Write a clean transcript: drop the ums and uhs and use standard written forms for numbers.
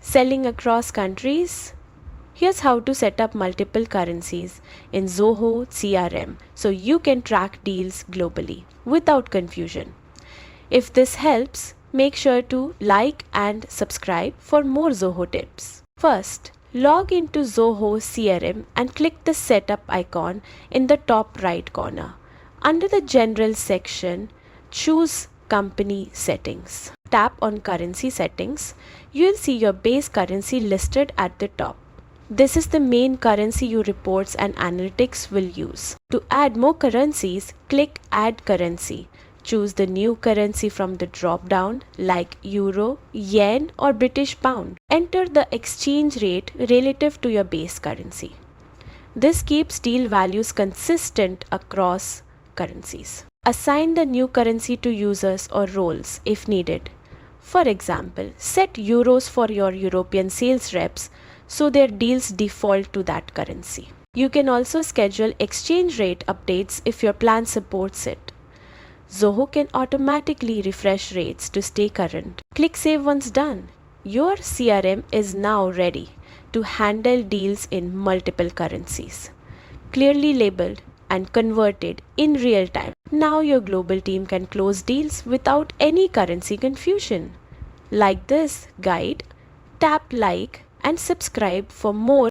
Selling across countries? Here's how to set up multiple currencies in Zoho CRM so you can track deals globally without confusion. If this helps, make sure to like and subscribe for more Zoho tips. First, log into Zoho CRM and click the setup icon in the top right corner. Under the General section, choose Company Settings. Tap on Currency Settings. You will see your base currency listed at the top. This is the main currency your reports and analytics will use. To add more currencies, click Add Currency. Choose the new currency from the drop-down like Euro, Yen or British Pound. Enter the exchange rate relative to your base currency. This keeps deal values consistent across currencies. Assign the new currency to users or roles if needed. For example, set euros for your European sales reps so their deals default to that currency. You can also schedule exchange rate updates if your plan supports it. Zoho can automatically refresh rates to stay current. Click Save once done. Your CRM is now ready to handle deals in multiple currencies, clearly labeled and converted in real time. Now your global team can close deals without any currency confusion. Like this guide, tap like and subscribe for more